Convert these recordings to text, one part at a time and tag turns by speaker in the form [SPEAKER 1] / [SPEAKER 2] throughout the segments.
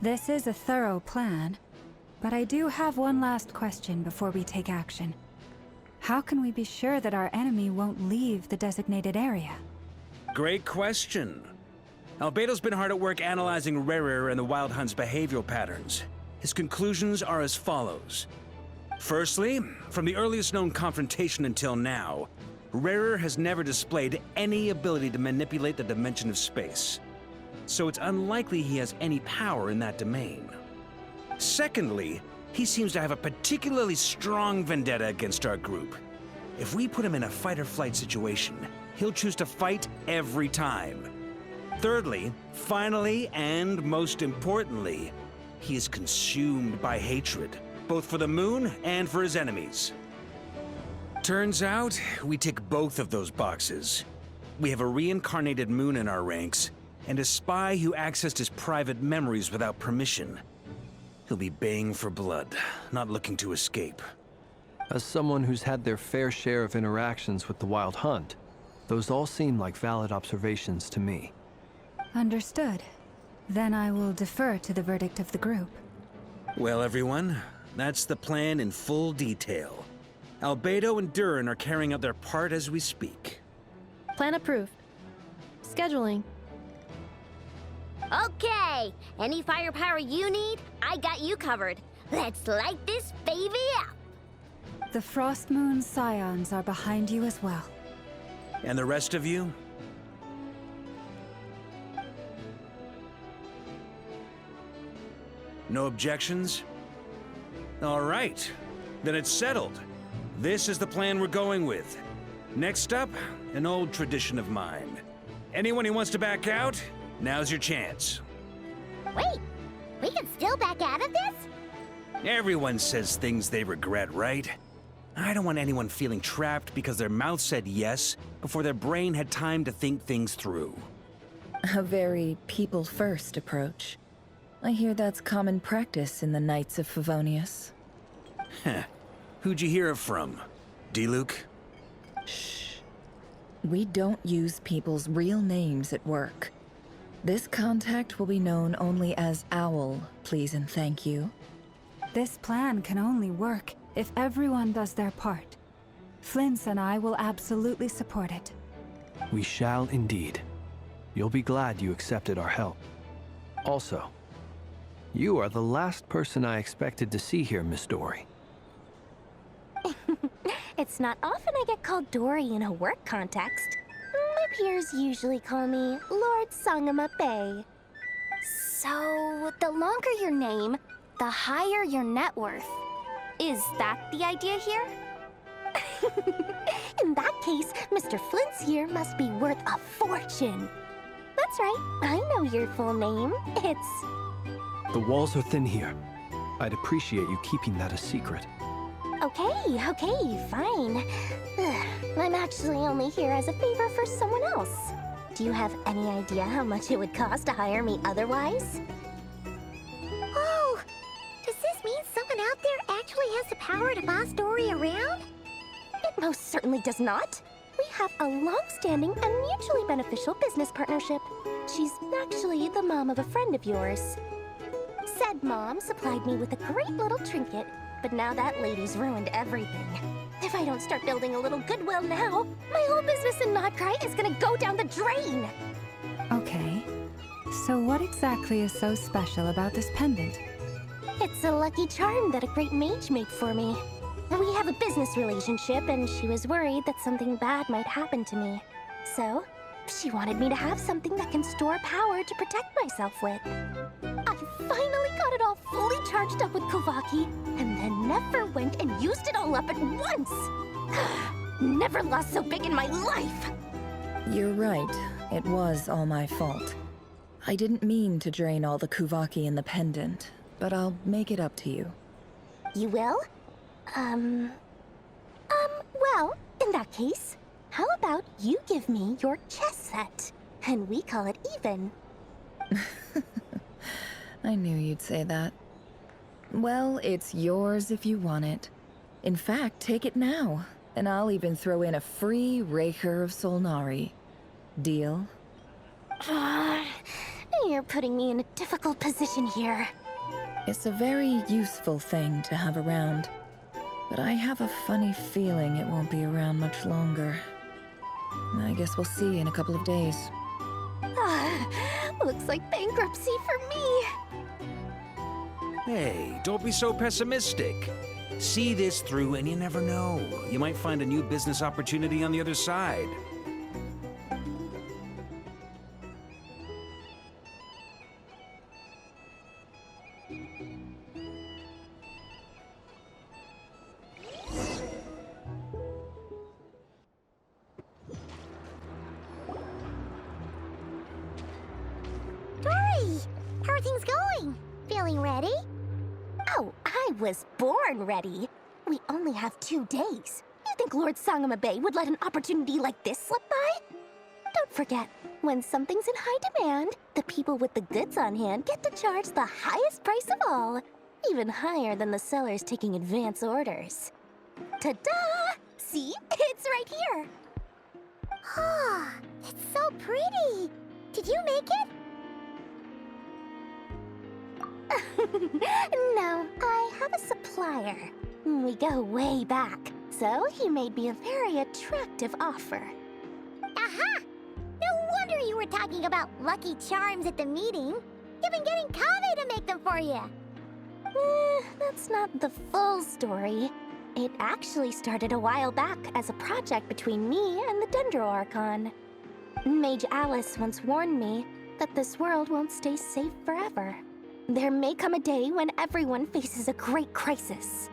[SPEAKER 1] This is a thorough plan, but I do have one last question before we take action. How can we be sure that our enemy won't leave the designated area?
[SPEAKER 2] Great question. Albedo's been hard at work analyzing Rarer and the Wild Hunt's behavioral patterns. His conclusions are as follows. Firstly, from the earliest known confrontation until now, Rarer has never displayed any ability to manipulate the dimension of space. So it's unlikely he has any power in that domain. Secondly, he seems to have a particularly strong vendetta against our group. If we put him in a fight-or-flight situation, he'll choose to fight every time. Thirdly, finally, and most importantly, he is consumed by hatred, both for the moon and for his enemies. Turns out, we tick both of those boxes. We have a reincarnated moon in our ranks, and a spy who accessed his private memories without permission. He'll be baying for blood, not looking to escape.
[SPEAKER 3] As someone who's had their fair share of interactions with the Wild Hunt, those all seem like valid observations to me.
[SPEAKER 1] Understood. Then I will defer to the verdict of the group.
[SPEAKER 2] Well, everyone, that's the plan in full detail. Albedo and Durin are carrying out their part as we speak.
[SPEAKER 4] Plan approved. Scheduling.
[SPEAKER 5] Okay, any firepower you need, I got you covered. Let's light this baby up.
[SPEAKER 1] The Frost Moon Scions are behind you as well.
[SPEAKER 2] And the rest of you? No objections? All right, then it's settled. This is the plan we're going with. Next up, an old tradition of mine. Anyone who wants to back out, now's your chance.
[SPEAKER 5] Wait, we can still back out of this?
[SPEAKER 2] Everyone says things they regret, right? I don't want anyone feeling trapped because their mouth said yes before their brain had time to think things through.
[SPEAKER 6] A very people-first approach. I hear that's common practice in the Knights of Favonius.
[SPEAKER 2] Heh. Who'd you hear it from? D-Luke?
[SPEAKER 6] Shh. We don't use people's real names at work. This contact will be known only as Owl, please and thank you.
[SPEAKER 1] This plan can only work if everyone does their part. Flint's and I will absolutely support it.
[SPEAKER 3] We shall indeed. You'll be glad you accepted our help. Also, you are the last person I expected to see here, Miss Dory.
[SPEAKER 5] It's not often I get called Dory in a work context. My peers usually call me Lord Sangamabe. So, the longer your name, the higher your net worth. Is that the idea here? In that case, Mr. Flint's here must be worth a fortune. That's right, I know your full name. It's...
[SPEAKER 3] The walls are thin here. I'd appreciate you keeping that a secret.
[SPEAKER 5] Okay, fine. I'm actually only here as a favor for someone else. Do you have any idea how much it would cost to hire me otherwise? Oh, does this mean someone out there actually has the power to boss Dory around? It most certainly does not. We have a long-standing and mutually beneficial business partnership. She's actually the mom of a friend of yours. Said mom supplied me with a great little trinket, but now that lady's ruined everything. If I don't start building a little goodwill now, my whole business in Nod-Krai is gonna go down the drain!
[SPEAKER 1] Okay. So what exactly is so special about this pendant?
[SPEAKER 5] It's a lucky charm that a great mage made for me. We have a business relationship, and she was worried that something bad might happen to me. So, she wanted me to have something that can store power to protect myself with. I finally got it all fully charged up with Kovaki, and then never went and used it all up at once! Never lost so big in my life!
[SPEAKER 6] You're right. It was all my fault. I didn't mean to drain all the Kuvaki in the pendant, but I'll make it up to you.
[SPEAKER 5] You will? Well, in that case, how about you give me your chess set, and we call it even?
[SPEAKER 6] I knew you'd say that. Well, it's yours if you want it. In fact, take it now, and I'll even throw in a free Raker of Solnari. Deal?
[SPEAKER 5] You're putting me in a difficult position here.
[SPEAKER 6] It's a very useful thing to have around, but I have a funny feeling it won't be around much longer. I guess we'll see in a couple of days.
[SPEAKER 5] Looks like bankruptcy for me.
[SPEAKER 2] Hey, don't be so pessimistic. See this through and you never know. You might find a new business opportunity on the other side.
[SPEAKER 5] Dory, how are things going? Feeling ready? Oh, I was born ready. We only have 2 days. You think Lord Sangamabe would let an opportunity like this slip by? Don't forget, when something's in high demand, the people with the goods on hand get to charge the highest price of all, even higher than the sellers taking advance orders. Ta-da! See? It's right here. Ah, it's so pretty. Did you make it? No, I have a supplier. We go way back, so he made me a very attractive offer. Aha! No wonder you were talking about Lucky Charms at the meeting. You've been getting Kaveh to make them for you. That's not the full story. It actually started a while back as a project between me and the Dendro Archon. Mage Alice once warned me that this world won't stay safe forever. There may come a day when everyone faces a great crisis.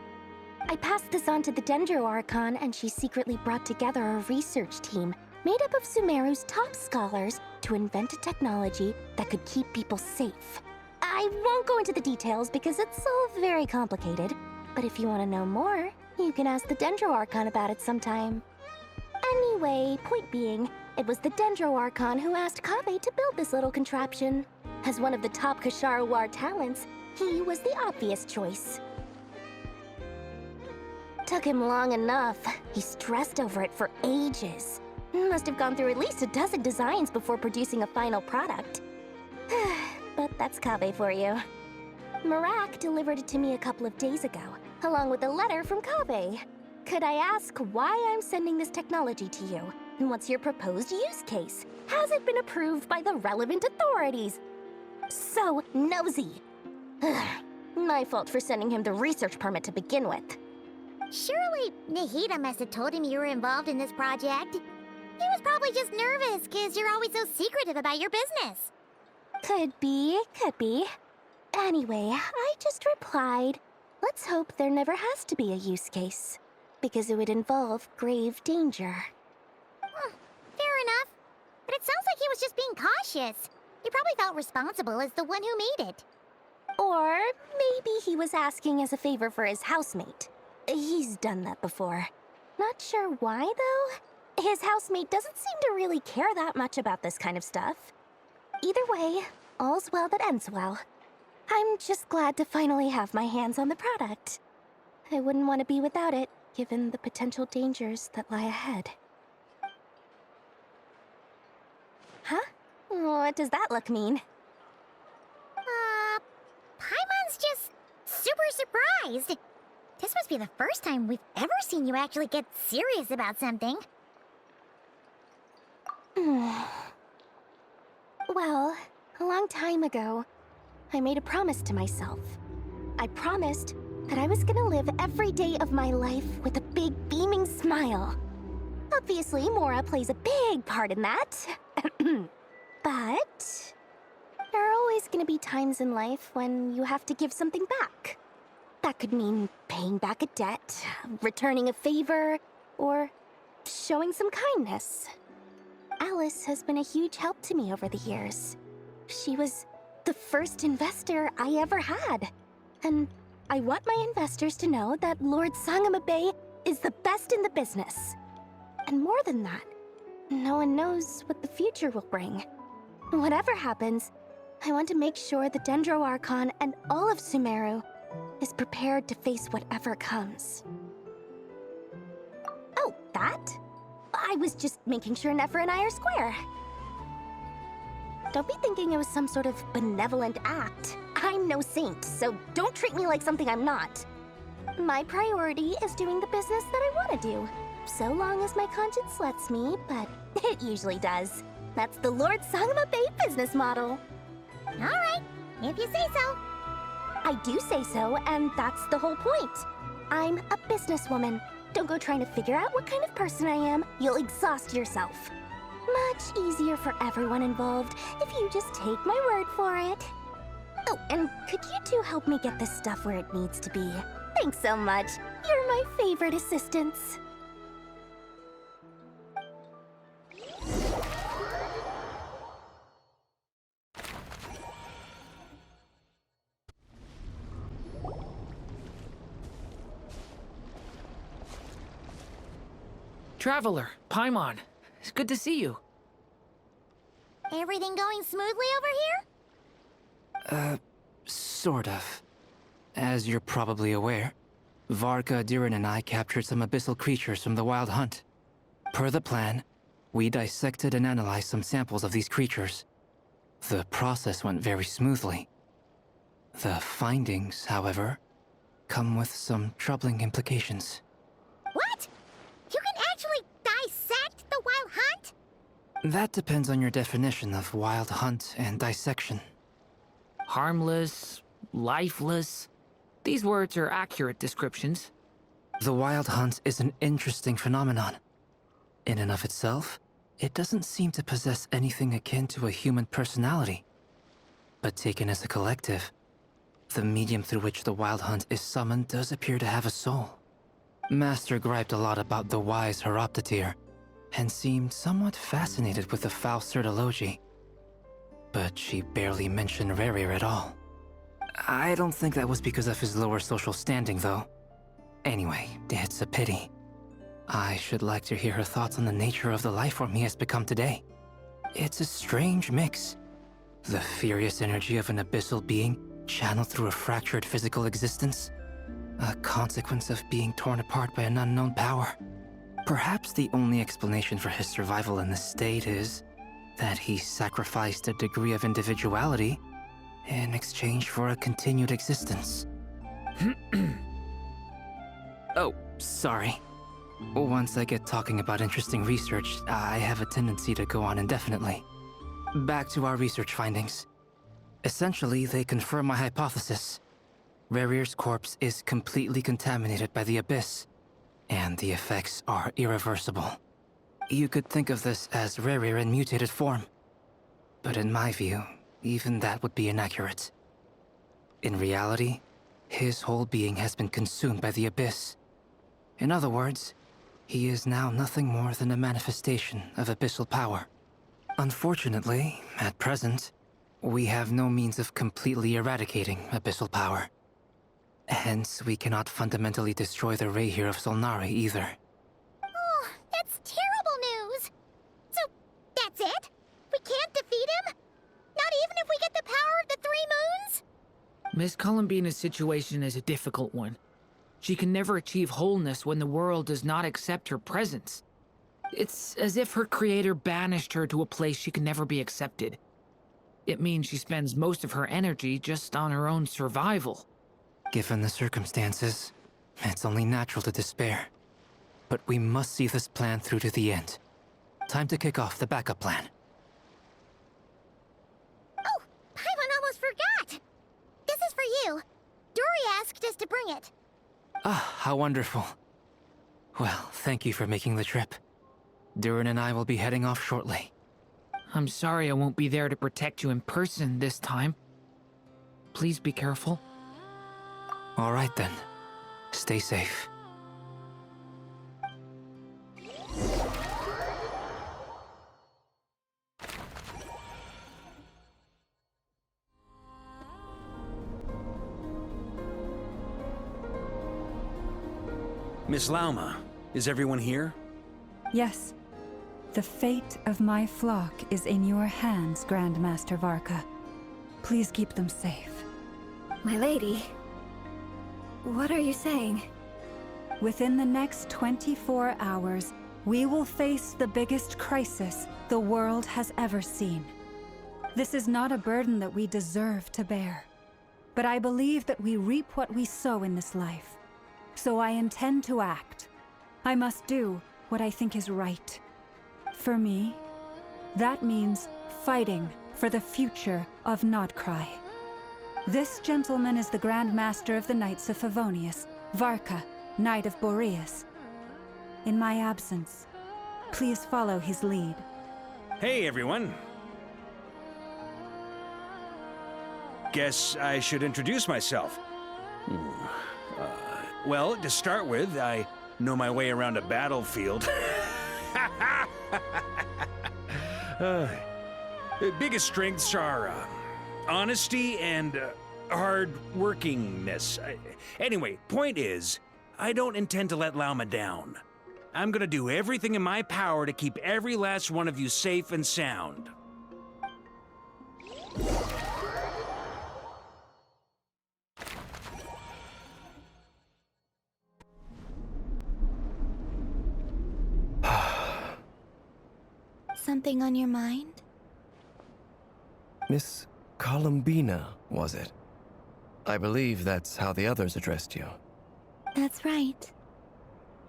[SPEAKER 5] I passed this on to the Dendro Archon, and she secretly brought together a research team made up of Sumeru's top scholars to invent a technology that could keep people safe. I won't go into the details because it's all very complicated, but if you want to know more, you can ask the Dendro Archon about it sometime. Anyway, point being, it was the Dendro Archon who asked Kaveh to build this little contraption. As one of the top Kasharu War talents, he was the obvious choice. Took him long enough. He stressed over it for ages. Must have gone through at least a dozen designs before producing a final product. But that's Kaveh for you. Marak delivered it to me a couple of days ago, along with a letter from Kaveh. Could I ask why I'm sending this technology to you? And what's your proposed use case? Has it been approved by the relevant authorities? So nosy. My fault for sending him the research permit to begin with.
[SPEAKER 7] Surely Nahida must have told him you were involved in this project. He was probably just nervous because you're always so secretive about your business.
[SPEAKER 5] Could be, could be. Anyway, I just replied, let's hope there never has to be a use case, because it would involve grave danger.
[SPEAKER 7] Fair enough. But it sounds like he was just being cautious. He probably felt responsible as the one who made it.
[SPEAKER 5] Or maybe he was asking as a favor for his housemate. He's done that before. Not sure why, though. His housemate doesn't seem to really care that much about this kind of stuff. Either way, all's well that ends well. I'm just glad to finally have my hands on the product. I wouldn't want to be without it, given the potential dangers that lie ahead. Huh? What does that look mean?
[SPEAKER 7] Paimon's just super surprised. This must be the first time we've ever seen you actually get serious about something.
[SPEAKER 5] Well, a long time ago, I made a promise to myself. I promised that I was gonna live every day of my life with a big beaming smile. Obviously, Mora plays a big part in that. But there are always gonna be times in life when you have to give something back. That could mean paying back a debt, returning a favor, or showing some kindness. Alice has been a huge help to me over the years. She was the first investor I ever had. And I want my investors to know that Lord Sangamabe is the best in the business. And more than that, no one knows what the future will bring. Whatever happens, I want to make sure the Dendro Archon and all of Sumeru is prepared to face whatever comes. Oh, that? I was just making sure Nefer and I are square. Don't be thinking it was some sort of benevolent act. I'm no saint, so don't treat me like something I'm not. My priority is doing the business that I want to do. So long as my conscience lets me, but it usually does. That's the Lord Sangma Bay business model.
[SPEAKER 7] Alright, if you say so.
[SPEAKER 5] I do say so, and that's the whole point. I'm a businesswoman. Don't go trying to figure out what kind of person I am. You'll exhaust yourself. Much easier for everyone involved if you just take my word for it. Oh, and could you two help me get this stuff where it needs to be? Thanks so much. You're my favorite assistants.
[SPEAKER 8] Traveler, Paimon, it's good to see you.
[SPEAKER 7] Everything going smoothly over here?
[SPEAKER 9] Sort of. As you're probably aware, Varka, Durin, and I captured some abyssal creatures from the Wild Hunt. Per the plan, we dissected and analyzed some samples of these creatures. The process went very smoothly. The findings, however, come with some troubling implications.
[SPEAKER 7] What? You can actually dissect the Wild Hunt?
[SPEAKER 9] That depends on your definition of Wild Hunt and dissection.
[SPEAKER 8] Harmless, lifeless. These words are accurate descriptions.
[SPEAKER 9] The Wild Hunt is an interesting phenomenon. In and of itself, it doesn't seem to possess anything akin to a human personality. But taken as a collective, the medium through which the Wild Hunt is summoned does appear to have a soul. Master griped a lot about the wise Horoptetyr, and seemed somewhat fascinated with the foul Certology. But she barely mentioned Rerir at all. I don't think that was because of his lower social standing, though. Anyway, it's a pity. I should like to hear her thoughts on the nature of the lifeform he has become today. It's a strange mix. The furious energy of an abyssal being channeled through a fractured physical existence. A consequence of being torn apart by an unknown power. Perhaps the only explanation for his survival in this state is that he sacrificed a degree of individuality in exchange for a continued existence. Oh, sorry. Once I get talking about interesting research, I have a tendency to go on indefinitely. Back to our research findings. Essentially, they confirm my hypothesis. Rerir's corpse is completely contaminated by the Abyss, and the effects are irreversible. You could think of this as Rerir in mutated form. But in my view, even that would be inaccurate. In reality, his whole being has been consumed by the Abyss. In other words, he is now nothing more than a manifestation of abyssal power. Unfortunately, at present, we have no means of completely eradicating abyssal power. Hence, we cannot fundamentally destroy the Rerir of Solnari either.
[SPEAKER 7] Oh, that's terrible news! So, that's it? We can't defeat him? Not even if we get the power of the Three Moons?
[SPEAKER 8] Miss Columbina's situation is a difficult one. She can never achieve wholeness when the world does not accept her presence. It's as if her creator banished her to a place she can never be accepted. It means she spends most of her energy just on her own survival.
[SPEAKER 9] Given the circumstances, it's only natural to despair. But we must see this plan through to the end. Time to kick off the backup plan.
[SPEAKER 7] Oh, Paimon almost forgot! This is for you. Dory asked us to bring it.
[SPEAKER 9] Ah, how wonderful. Well, thank you for making the trip. Durin and I will be heading off shortly.
[SPEAKER 8] I'm sorry I won't be there to protect you in person this time. Please be careful.
[SPEAKER 9] All right then. Stay safe.
[SPEAKER 2] Miss Lauma, is everyone here?
[SPEAKER 1] Yes. The fate of my flock is in your hands, Grandmaster Varka. Please keep them safe.
[SPEAKER 6] My lady, what are you saying?
[SPEAKER 1] Within the next 24 hours, we will face the biggest crisis the world has ever seen. This is not a burden that we deserve to bear. But I believe that we reap what we sow in this life. So I intend to act. I must do what I think is right. For me, that means fighting for the future of Nod-Krai. This gentleman is the Grand Master of the Knights of Favonius, Varka, Knight of Boreas. In my absence, please follow his lead.
[SPEAKER 2] Hey, everyone. Guess I should introduce myself. Well, to start with, I know my way around a battlefield. Biggest strengths are honesty and hard-workingness. Anyway, point is, I don't intend to let Lauma down. I'm gonna do everything in my power to keep every last one of you safe and sound.
[SPEAKER 5] Something on your mind?
[SPEAKER 3] Miss Columbina, was it? I believe that's how the others addressed you.
[SPEAKER 5] That's right.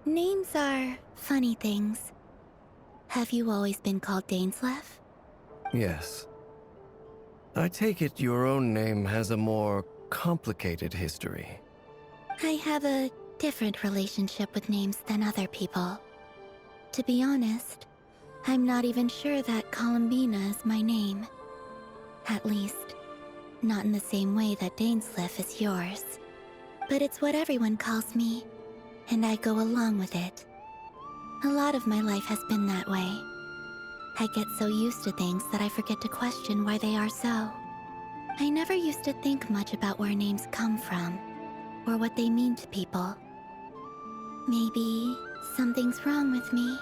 [SPEAKER 5] Names are funny things. Have you always been called Dainslev?
[SPEAKER 3] Yes. I take it your own name has a more complicated history.
[SPEAKER 5] I have a different relationship with names than other people. To be honest, I'm not even sure that Columbina is my name. At least, not in the same way that Dainslev is yours. But it's what everyone calls me, and I go along with it. A lot of my life has been that way. I get so used to things that I forget to question why they are so. I never used to think much about where names come from, or what they mean to people. Maybe something's wrong with me.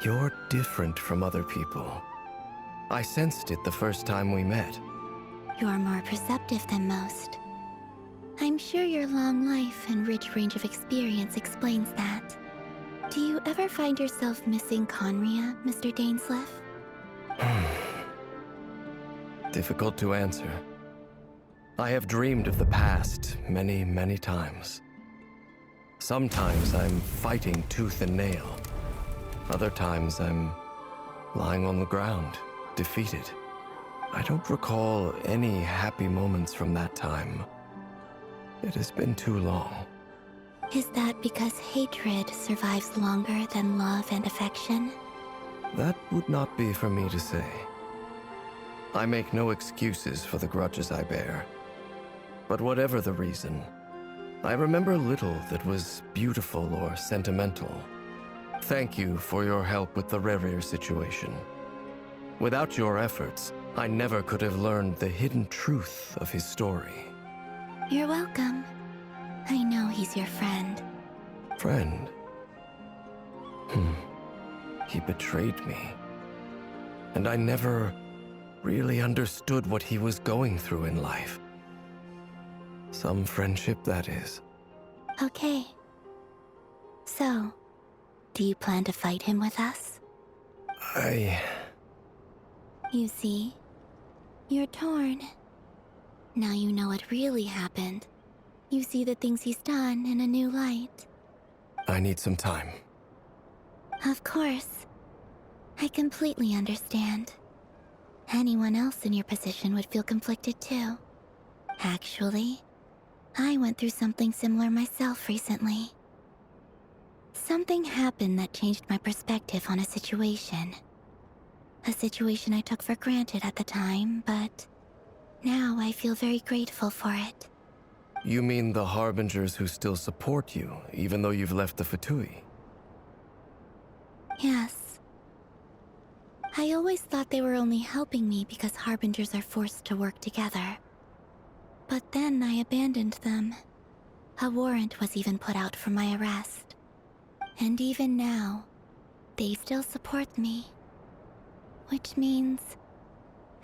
[SPEAKER 3] You're different from other people. I sensed it the first time we met.
[SPEAKER 5] You're more perceptive than most. I'm sure your long life and rich range of experience explains that. Do you ever find yourself missing Conria, Mr. Dainslev?
[SPEAKER 3] Difficult to answer. I have dreamed of the past many, many times. Sometimes I'm fighting tooth and nail. Other times I'm lying on the ground, defeated. I don't recall any happy moments from that time. It has been too long.
[SPEAKER 5] Is that because hatred survives longer than love and affection?
[SPEAKER 3] That would not be for me to say. I make no excuses for the grudges I bear. But whatever the reason, I remember little that was beautiful or sentimental. Thank you for your help with the Rerir situation. Without your efforts, I never could have learned the hidden truth of his story.
[SPEAKER 5] You're welcome. I know he's your friend.
[SPEAKER 3] Friend? He betrayed me. And I never really understood what he was going through in life. Some friendship, that is.
[SPEAKER 5] Okay. So, do you plan to fight him with us? You see, you're torn. Now you know what really happened. You see the things he's done in a new light.
[SPEAKER 3] I need some time.
[SPEAKER 5] Of course. I completely understand. Anyone else in your position would feel conflicted too. Actually, I went through something similar myself recently. Something happened that changed my perspective on a situation. A situation I took for granted at the time, but now I feel very grateful for it.
[SPEAKER 3] You mean the Harbingers who still support you, even though you've left the Fatui?
[SPEAKER 5] Yes. I always thought they were only helping me because Harbingers are forced to work together. But then I abandoned them. A warrant was even put out for my arrest. And even now, they still support me. Which means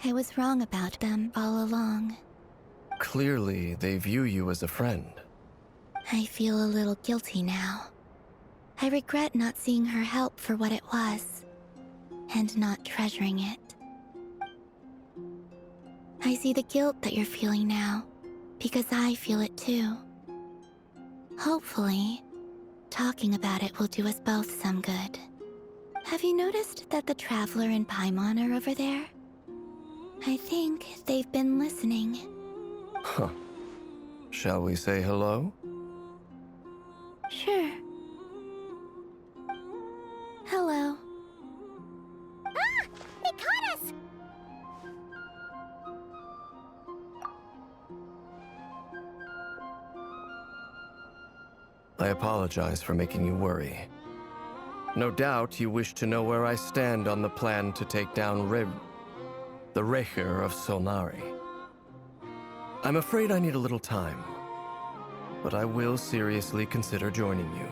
[SPEAKER 5] I was wrong about them all along.
[SPEAKER 3] Clearly, they view you as a friend.
[SPEAKER 5] I feel a little guilty now. I regret not seeing her help for what it was, and not treasuring it. I see the guilt that you're feeling now, because I feel it too. Hopefully, talking about it will do us both some good. Have you noticed that the Traveler and Paimon are over there? I think they've been listening.
[SPEAKER 3] Huh. Shall we say hello?
[SPEAKER 5] Sure. Hello.
[SPEAKER 7] Ah! They caught us!
[SPEAKER 3] I apologize for making you worry. No doubt you wish to know where I stand on the plan to take down the Rächer of Solnari. I'm afraid I need a little time, but I will seriously consider joining you.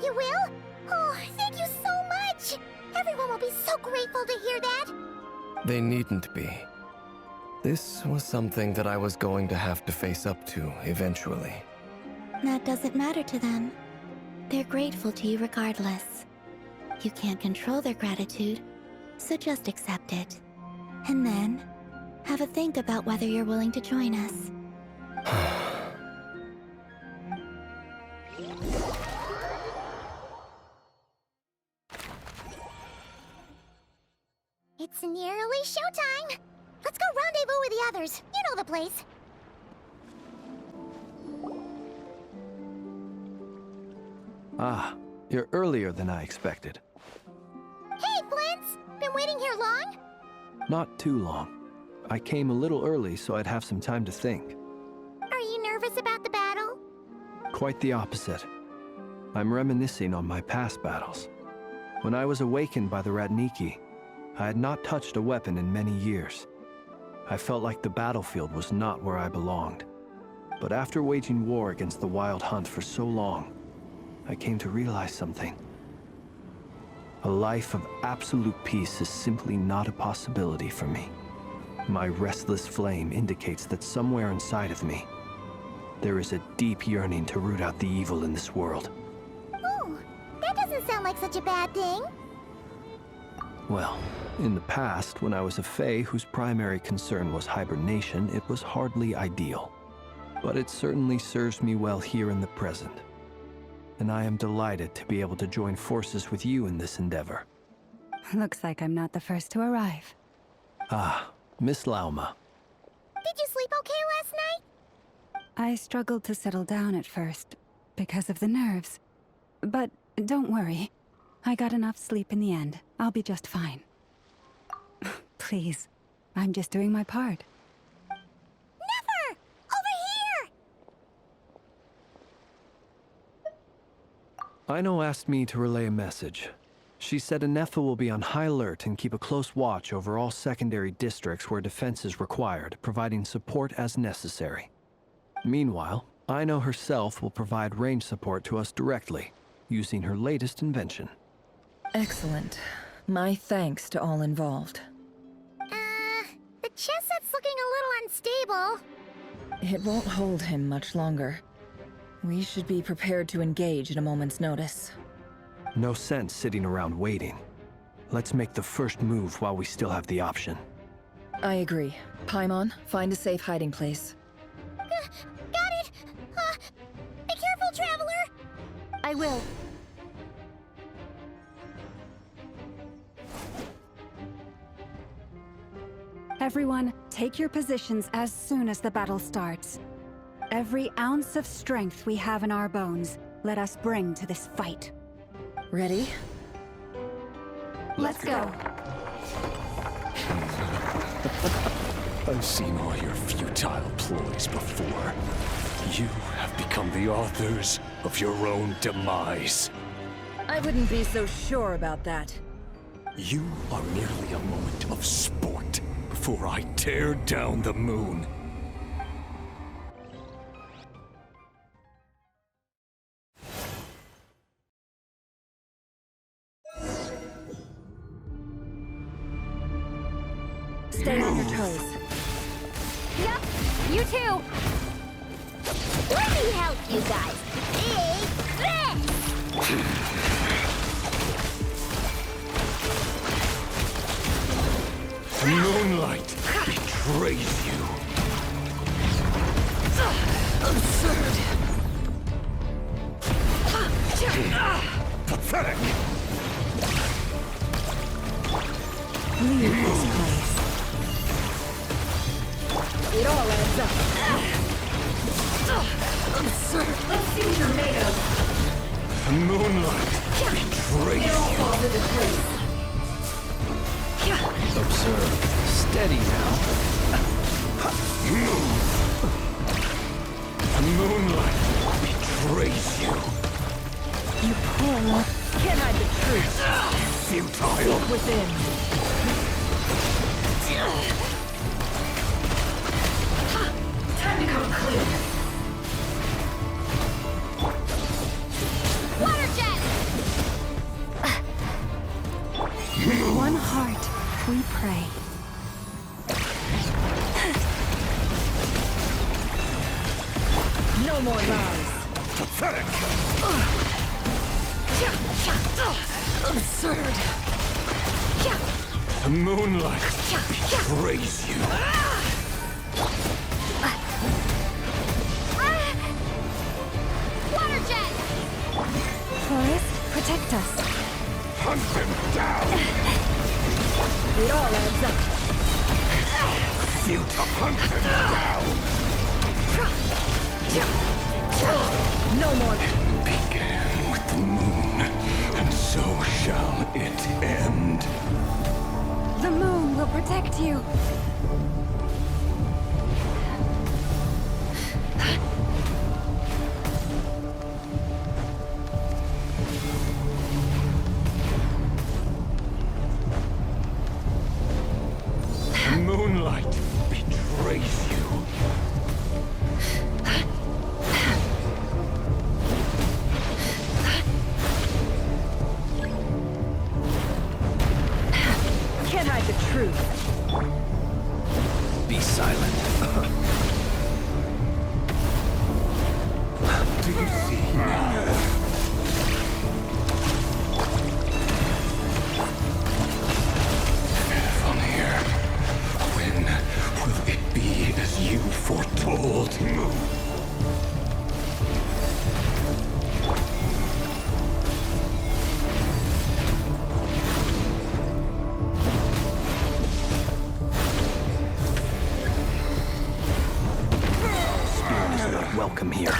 [SPEAKER 7] You will? Oh, thank you so much! Everyone will be so grateful to hear that!
[SPEAKER 3] They needn't be. This was something that I was going to have to face up to eventually.
[SPEAKER 5] That doesn't matter to them. They're grateful to you regardless. You can't control their gratitude, so just accept it. And then, have a think about whether you're willing to join us.
[SPEAKER 7] It's nearly showtime! Let's go rendezvous with the others. You know the place.
[SPEAKER 10] Ah, you're earlier than I expected.
[SPEAKER 7] Hey, Flint's! Been waiting here long?
[SPEAKER 10] Not too long. I came a little early so I'd have some time to think.
[SPEAKER 7] Are you nervous about the battle?
[SPEAKER 10] Quite the opposite. I'm reminiscing on my past battles. When I was awakened by the Radniki, I had not touched a weapon in many years. I felt like the battlefield was not where I belonged. But after waging war against the Wild Hunt for so long, I came to realize something. A life of absolute peace is simply not a possibility for me. My restless flame indicates that somewhere inside of me, there is a deep yearning to root out the evil in this world.
[SPEAKER 7] Ooh, that doesn't sound like such a bad thing.
[SPEAKER 10] Well, in the past, when I was a Fae whose primary concern was hibernation, it was hardly ideal. But it certainly serves me well here in the present. And I am delighted to be able to join forces with you in this endeavor.
[SPEAKER 1] Looks like I'm not the first to arrive.
[SPEAKER 10] Ah, Miss Lauma.
[SPEAKER 7] Did you sleep okay last night?
[SPEAKER 1] I struggled to settle down at first, because of the nerves. But don't worry. I got enough sleep in the end. I'll be just fine. Please, I'm just doing my part.
[SPEAKER 7] Never! Over here!
[SPEAKER 10] Aino asked me to relay a message. She said Anefa will be on high alert and keep a close watch over all secondary districts where defense is required, providing support as necessary. Meanwhile, Aino herself will provide range support to us directly, using her latest invention.
[SPEAKER 6] Excellent. My thanks to all involved.
[SPEAKER 7] The chess set's looking a little unstable.
[SPEAKER 6] It won't hold him much longer. We should be prepared to engage at a moment's notice.
[SPEAKER 10] No sense sitting around waiting. Let's make the first move while we still have the option.
[SPEAKER 6] I agree. Paimon, find a safe hiding place.
[SPEAKER 7] Got it! Be careful, Traveler!
[SPEAKER 5] I will.
[SPEAKER 1] Everyone, take your positions as soon as the battle starts. Every ounce of strength we have in our bones, let us bring to this fight.
[SPEAKER 6] Ready?
[SPEAKER 1] Let's go.
[SPEAKER 11] I've seen all your futile ploys before. You have become the authors of your own demise.
[SPEAKER 6] I wouldn't be so sure about that.
[SPEAKER 11] You are merely a moment of sport before I tear down the moon.
[SPEAKER 6] Stay on your toes.
[SPEAKER 7] Yep, you too! Let me help you guys! Take this!
[SPEAKER 11] Moonlight, betray betrays you.
[SPEAKER 6] Absurd.
[SPEAKER 11] Pathetic!
[SPEAKER 1] Leave this place.
[SPEAKER 6] It all adds up. Absurd. Let's see what you're made of.
[SPEAKER 11] The moonlight betrays
[SPEAKER 6] It all
[SPEAKER 11] you.
[SPEAKER 6] falls into place.
[SPEAKER 10] Observe. Steady now.
[SPEAKER 11] The moonlight betrays you.
[SPEAKER 1] You poor love.
[SPEAKER 6] Can't hide the truth.
[SPEAKER 11] Futile.
[SPEAKER 6] Within. Time to come clean.
[SPEAKER 7] Water jet!
[SPEAKER 1] One heart, we pray.
[SPEAKER 6] No more lies.
[SPEAKER 11] Pathetic.
[SPEAKER 6] Absurd.
[SPEAKER 11] The moonlight betrays you.
[SPEAKER 7] Water jet!
[SPEAKER 1] Forest, protect us.
[SPEAKER 11] Hunt them down.
[SPEAKER 6] It all adds up.
[SPEAKER 11] Futile. Hunt them down.
[SPEAKER 6] No more.
[SPEAKER 11] Began with the moon, and so shall it end.
[SPEAKER 1] The moon will protect you.
[SPEAKER 11] The moonlight betrays you.
[SPEAKER 6] Can't hide the truth.
[SPEAKER 10] Be silent.
[SPEAKER 11] Do you see now? From here, when will it be as you foretold?
[SPEAKER 10] Spirits are not welcome here.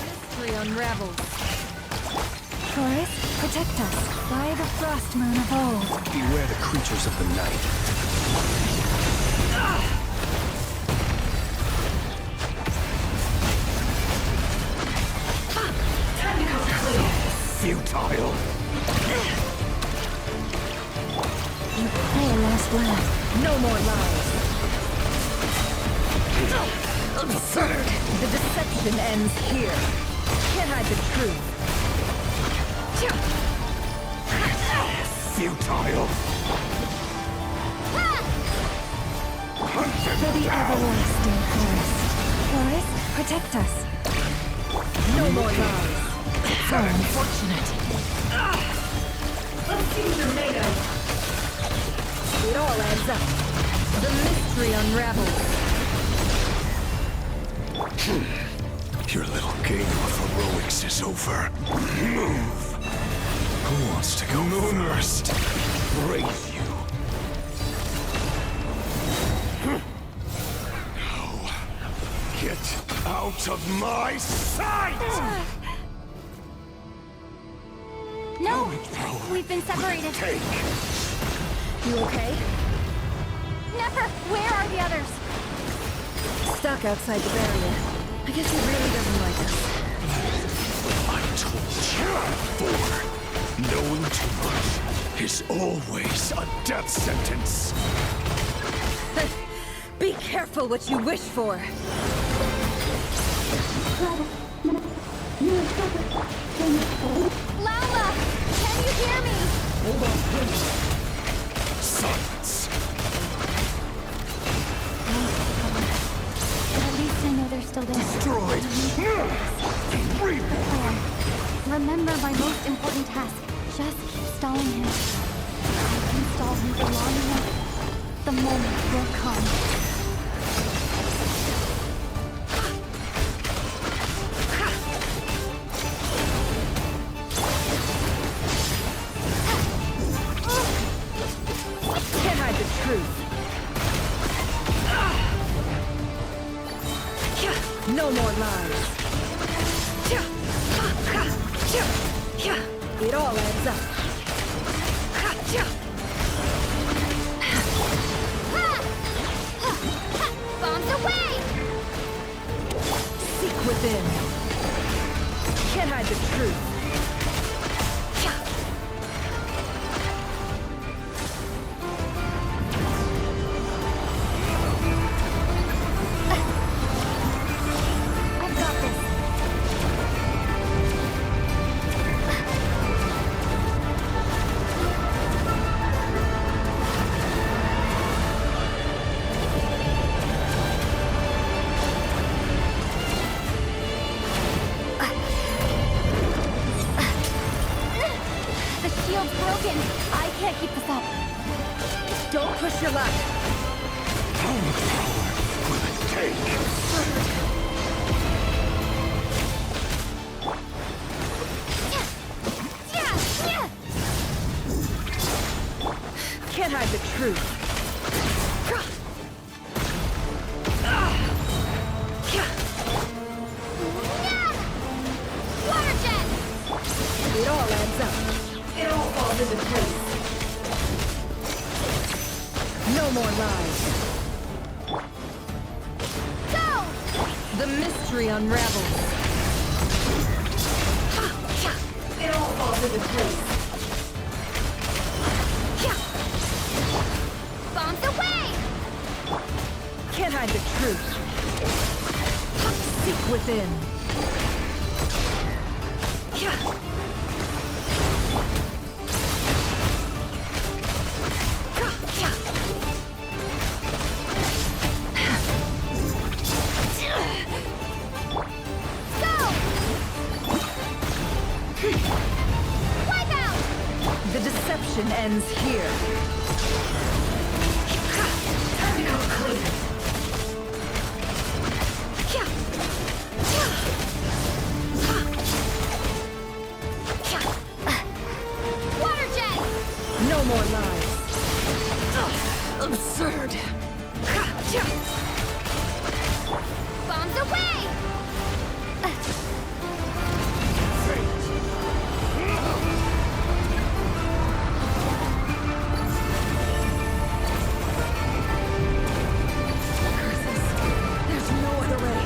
[SPEAKER 6] Mystery unravels.
[SPEAKER 1] Forest, protect us. By the frost moon of old.
[SPEAKER 10] Beware the creatures of the night.
[SPEAKER 11] Futile.
[SPEAKER 1] You poor lost lamb.
[SPEAKER 6] No more lies.
[SPEAKER 11] Pathetic.
[SPEAKER 6] The deception ends here. Can't hide the truth.
[SPEAKER 11] Futile. Hunt
[SPEAKER 1] For
[SPEAKER 11] them
[SPEAKER 1] the
[SPEAKER 11] down.
[SPEAKER 1] everlasting forest. Forest, protect us.
[SPEAKER 6] No more lies. So unfortunate. Let's see what you're made of. It all adds up. The mystery unravels.
[SPEAKER 11] Your little game of heroics is over. Move. Who wants to go first? Raise you. Now, get out of my sight!
[SPEAKER 7] No! We've been separated.
[SPEAKER 11] Take.
[SPEAKER 6] You okay?
[SPEAKER 7] Never! Where are the others?
[SPEAKER 6] Stuck outside the barrier. I guess he really doesn't like us.
[SPEAKER 11] I told you before. Knowing too much is always a death sentence.
[SPEAKER 6] Be careful what you wish for.
[SPEAKER 7] Lala! Can you hear me?
[SPEAKER 11] Hold on, please. Silence.
[SPEAKER 7] At least I know they're still there.
[SPEAKER 11] Destroyed. Reborn.
[SPEAKER 7] Remember my most important task. Just keep stalling him. If I can stall him for long enough,
[SPEAKER 1] The moment will come. Can't hide the truth. No more lies. It all adds up.
[SPEAKER 7] Bombs away!
[SPEAKER 1] Seek within. Can't hide the truth.
[SPEAKER 7] I've got this. The shield's broken. I can't keep this up.
[SPEAKER 1] Don't push your luck.
[SPEAKER 11] How much power will it take?
[SPEAKER 1] Can't hide the truth.
[SPEAKER 7] Water jet!
[SPEAKER 1] It all adds up. It all falls into place. No more lies.
[SPEAKER 7] Go!
[SPEAKER 1] The mystery unravels. It all falls into place.
[SPEAKER 7] Bombs away!
[SPEAKER 1] Can't hide the truth. Seek within.
[SPEAKER 7] Wipe out!
[SPEAKER 1] The deception ends here. Time to go clean.
[SPEAKER 7] Water jet!
[SPEAKER 1] No more lies. Absurd.
[SPEAKER 7] Bombs away!
[SPEAKER 1] There's no other way.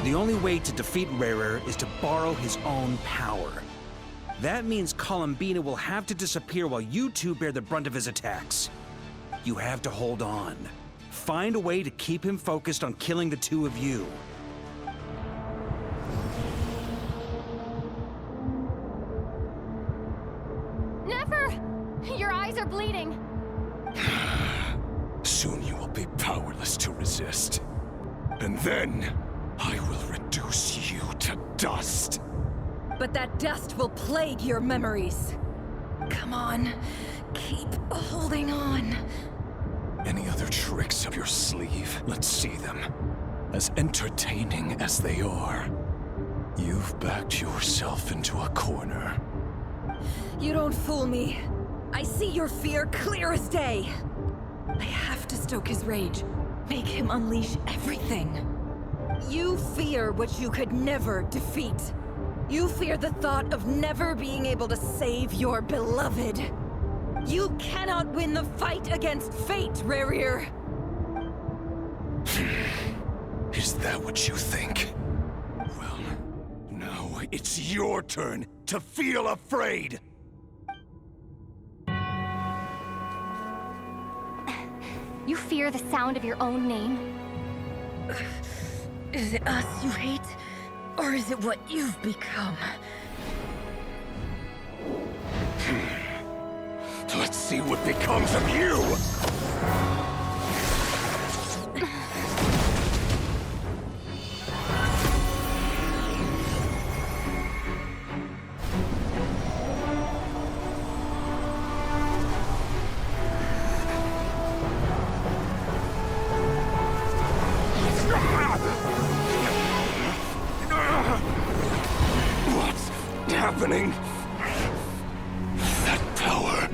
[SPEAKER 2] The only way to defeat Rarer is to borrow his own power. That means Columbina will have to disappear while you two bear the brunt of his attacks. You have to hold on. Find a way to keep him focused on killing the two of you.
[SPEAKER 7] Never! Your eyes are bleeding.
[SPEAKER 11] Soon you will be powerless to resist. And then, I will reduce you to dust.
[SPEAKER 1] But that dust will plague your memories. Come on, keep holding on.
[SPEAKER 11] Any other tricks up your sleeve? Let's see them. As entertaining as they are, you've backed yourself into a corner.
[SPEAKER 1] You don't fool me. I see your fear clear as day. I have to stoke his rage. Make him unleash everything. You fear what you could never defeat. You fear the thought of never being able to save your beloved. You cannot win the fight against fate, Rarir.
[SPEAKER 11] Is that what you think? Well, now it's your turn to feel afraid!
[SPEAKER 7] You fear the sound of your own name?
[SPEAKER 1] Is it us you hate? Or is it what you've become?
[SPEAKER 11] Let's see what becomes of you! What's happening? That power...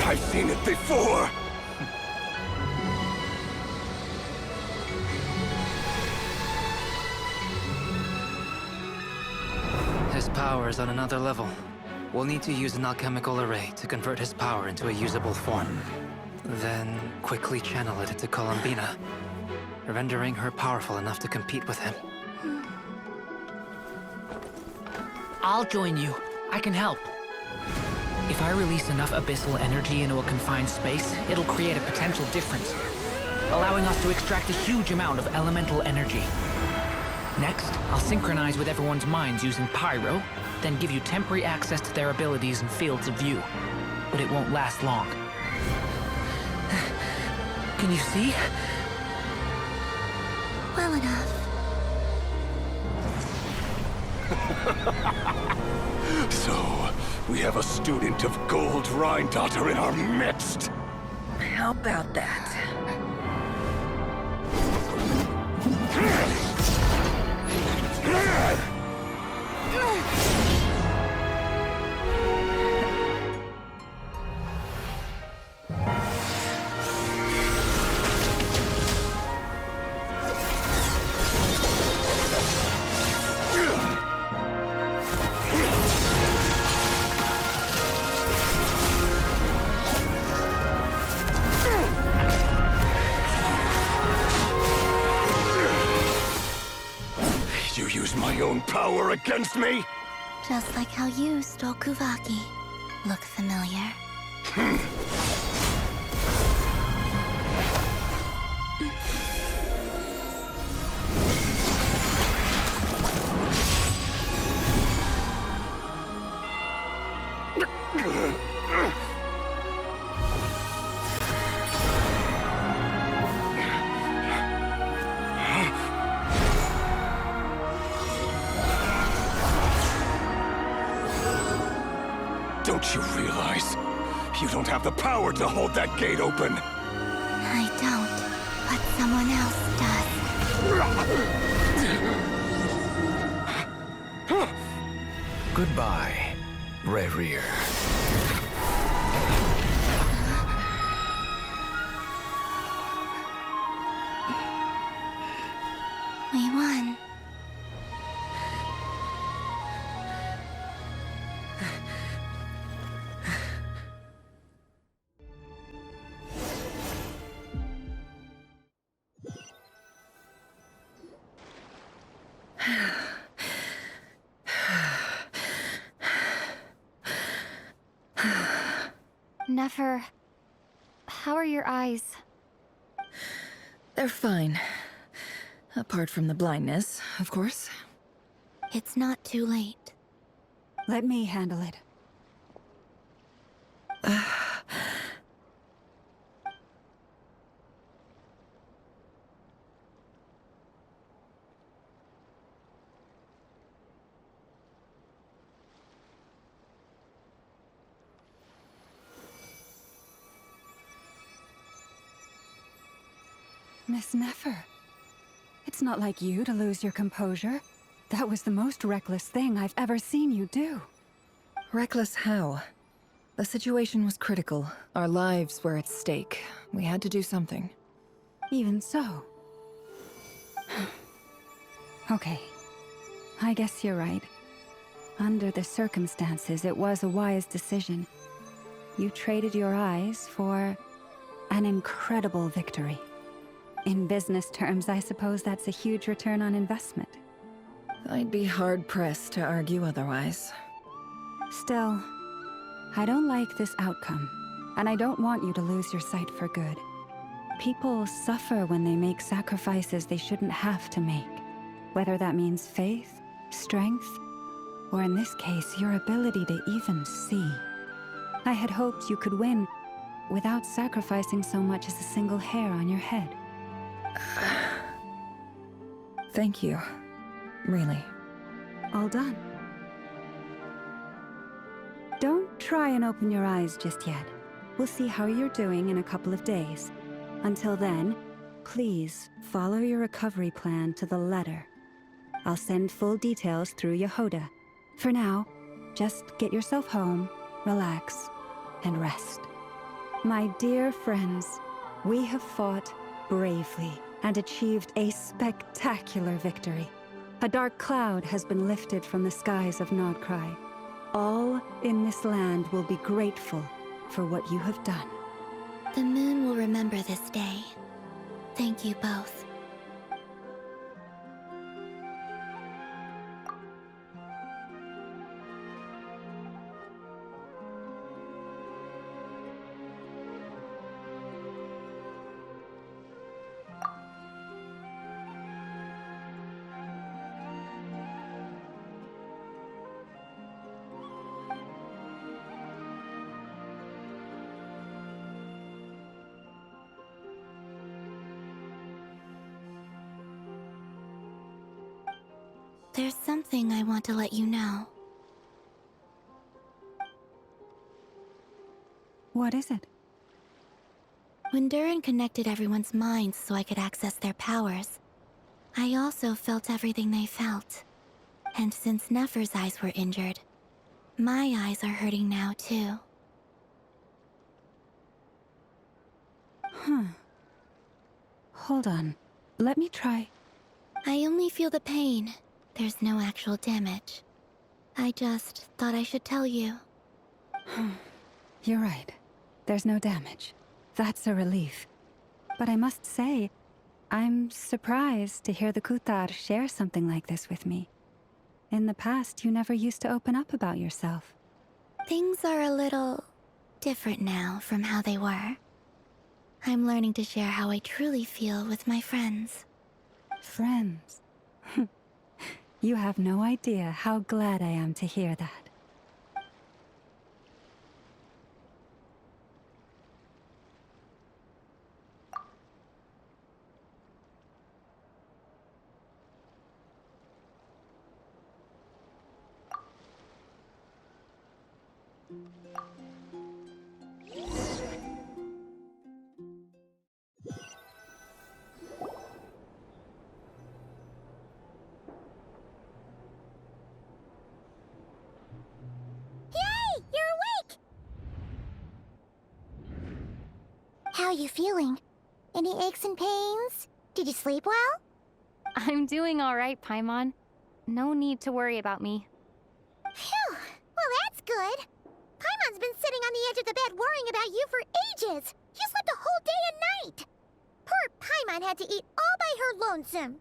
[SPEAKER 11] I've seen it before!
[SPEAKER 9] His power is on another level. We'll need to use an alchemical array to convert his power into a usable form. Then quickly channel it into Columbina, rendering her powerful enough to compete with him.
[SPEAKER 8] I'll join you. I can help. If I release enough abyssal energy into a confined space, it'll create a potential difference, allowing us to extract a huge amount of elemental energy. Next, I'll synchronize with everyone's minds using Pyro, then give you temporary access to their abilities and fields of view. But it won't last long. Can you see?
[SPEAKER 7] Well enough.
[SPEAKER 11] So, we have a student of Gold Rheindotter in our midst!
[SPEAKER 6] How about that?
[SPEAKER 11] You use my own power against me?
[SPEAKER 7] Just like how you stole Kuvaki. Look familiar?
[SPEAKER 11] Don't you realize? You don't have the power to hold that gate open!
[SPEAKER 7] I don't, but someone else does.
[SPEAKER 3] Goodbye, Rerir.
[SPEAKER 7] We won.
[SPEAKER 4] Nefer, how are your eyes?
[SPEAKER 6] They're fine. Apart from the blindness, of course.
[SPEAKER 7] It's not too late.
[SPEAKER 1] Let me handle it. Miss Nefer, it's not like you to lose your composure. That was the most reckless thing I've ever seen you do.
[SPEAKER 6] Reckless how? The situation was critical. Our lives were at stake. We had to do something.
[SPEAKER 1] Even so. Okay. I guess you're right. Under the circumstances, it was a wise decision. You traded your eyes for an incredible victory. In business terms, I suppose that's a huge return on investment.
[SPEAKER 6] I'd be hard-pressed to argue otherwise.
[SPEAKER 1] Still, I don't like this outcome, and I don't want you to lose your sight for good. People suffer when they make sacrifices they shouldn't have to make, whether that means faith, strength, or in this case, your ability to even see. I had hoped you could win without sacrificing so much as a single hair on your head.
[SPEAKER 6] Thank you. Really.
[SPEAKER 1] All done. Don't try and open your eyes just yet. We'll see how you're doing in a couple of days. Until then, please follow your recovery plan to the letter. I'll send full details through Yehoda. For now, just get yourself home, relax, and rest. My dear friends, we have fought bravely and achieved a spectacular victory. A dark cloud has been lifted from the skies of Nod-Krai. All in this land will be grateful for what you have done.
[SPEAKER 5] The moon will remember this day. Thank you both. There's something I want to let you know.
[SPEAKER 1] What is it?
[SPEAKER 5] When Durin connected everyone's minds so I could access their powers, I also felt everything they felt. And since Nefer's eyes were injured, my eyes are hurting now too.
[SPEAKER 1] Hold on. Let me try.
[SPEAKER 5] I only feel the pain. There's no actual damage. I just thought I should tell you.
[SPEAKER 1] You're right. There's no damage. That's a relief. But I must say, I'm surprised to hear the Kutar share something like this with me. In the past, you never used to open up about yourself.
[SPEAKER 5] Things are a little different now from how they were. I'm learning to share how I truly feel with my friends.
[SPEAKER 1] Friends? You have no idea how glad I am to hear that.
[SPEAKER 7] How are you feeling? Any aches and pains? Did you sleep well?
[SPEAKER 4] I'm doing all right, Paimon. No need to worry about me.
[SPEAKER 7] Phew! Well, that's good. Paimon's been sitting on the edge of the bed worrying about you for ages. You slept a whole day and night. Poor Paimon had to eat all by her lonesome.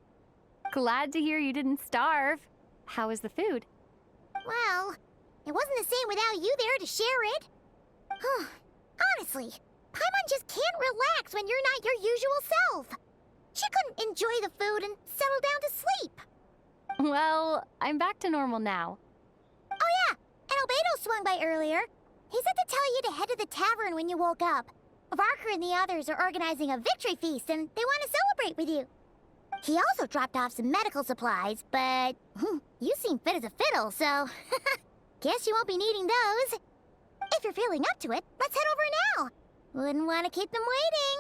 [SPEAKER 4] Glad to hear you didn't starve. How is the food?
[SPEAKER 7] Well, it wasn't the same without you there to share it. Honestly, Paimon just can't relax when you're not your usual self. She couldn't enjoy the food and settle down to sleep.
[SPEAKER 4] Well, I'm back to normal now.
[SPEAKER 7] Oh yeah, and Albedo swung by earlier. He said to tell you to head to the tavern when you woke up. Varker and the others are organizing a victory feast and they want to celebrate with you. He also dropped off some medical supplies, but you seem fit as a fiddle, so guess you won't be needing those. If you're feeling up to it, let's head over now. Wouldn't want to keep them waiting.